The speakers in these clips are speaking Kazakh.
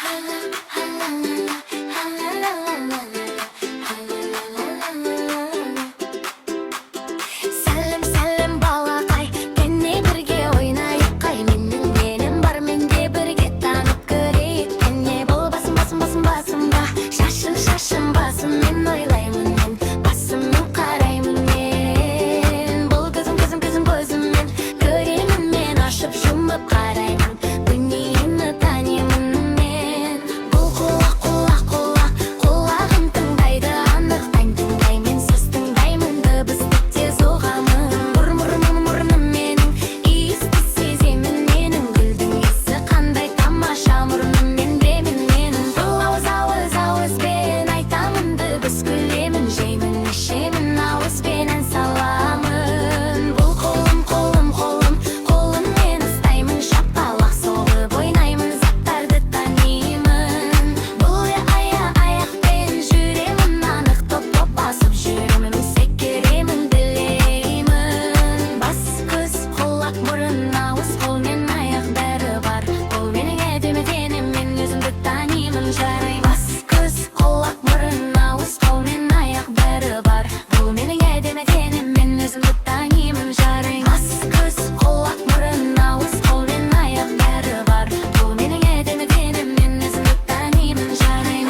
Сәлем, сәлем балақай, кәне бірге ойнайық қай. Менің бар, менде бірге танып көрейік. Кәне бұл басым ба, шашым басым. Мен ойлаймын, мен басыммен қараймын. Мен бұл көзіммен көремін. Мен ашып жұмып қараймын, дүниені танимын. Мен бұл құлағым тыңдайды, анық тыңдаймын. Сөз тыңдаймын, дыбысты тез ұғамын. Мұрным менің иісті сеземін. Менің гүлдің иісі қандай тамаша. Мұрныммен білемін менің. Бұл ауызбен айтамын, дыбыс күлемін. Жеймін, ішемін, ауызбен ән саламын. Бұл қолыммен ұстаймын, шапалақ соғып ойнаймын, заттарды танимын. Бұл аяқпен жүремін, анық топ басып жүремін, секіремін, білемін. Бас, көз, құлақ, мұрын, ауыз, қол мен аяқ бәрі бар. Бұл менің әдемі тенім, мен өзімді танимын, жарай. Бас, көз, құлақ, мұрын, ауыз, қол мен аяқ бәрі бар. Бұл менің әдемі тенім, мен өзімді танимын, жарай. Бас, көз, құлақ, мұрын, ауыз, қол мен аяқ бәрі бар. Бұл менің әдемі тенім, мен өзімді танимын, жарай.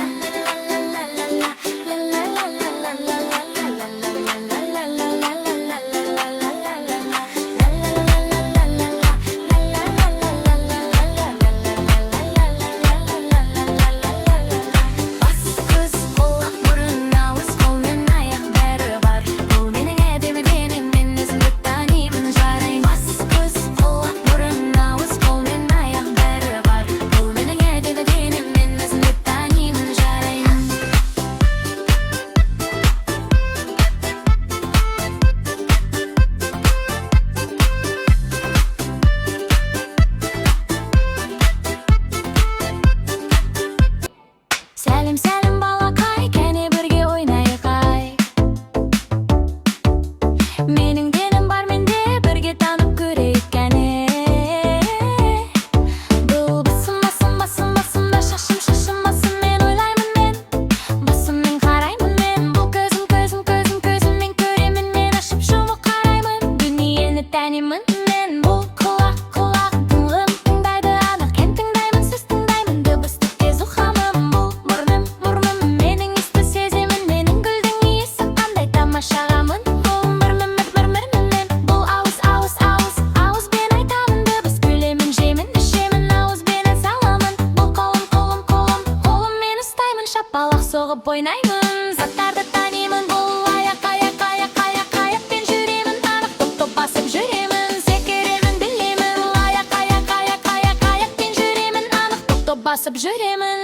Бас, көз, құлақ, мұрын, ауыз, қол мен аяқ бәрі бар. Бұл менің әдемі тенім, мен өзімді танимын, жарай. Бас, көз, құлақ, мұрын, ауыз, қол мен аяқ бәрі бар. Бұл менің әдемі тенім, мен өзімді танимын, жарай. Сәлем, сәлем балақай, кәне бірге ойнайық ай. Менің денім бар, менде бірге танып көрейік кәне. Бұл басым, шашым басым. Мен ойлаймын, мен басыммен қараймын. Мен бұл көзіммен көремін. Мен ашып жұмып қараймын, дүниені танимын. Мен бұл құлағым тыңдайды, анық ән тыңдаймын, сөз тыңдаймын, дыбысты тез ұғамын. Бұл мұрным менің иісті сеземін. Менің гүлдің иісі қандай тамашағамын. Бұл мұрным бұл ауызбен айтамын, дыбыс күлемін, жеймін, ішемін, ауызбен ән саламын. Бұл қолыммен ұстаймын, шапалақ соғып ойнаймын, заттарды танимын. Бұл аяқпен жүремін, анық топ басып жүремін, секіремін, білемін. Аяқпен жүремін, анық топ басып жүремін.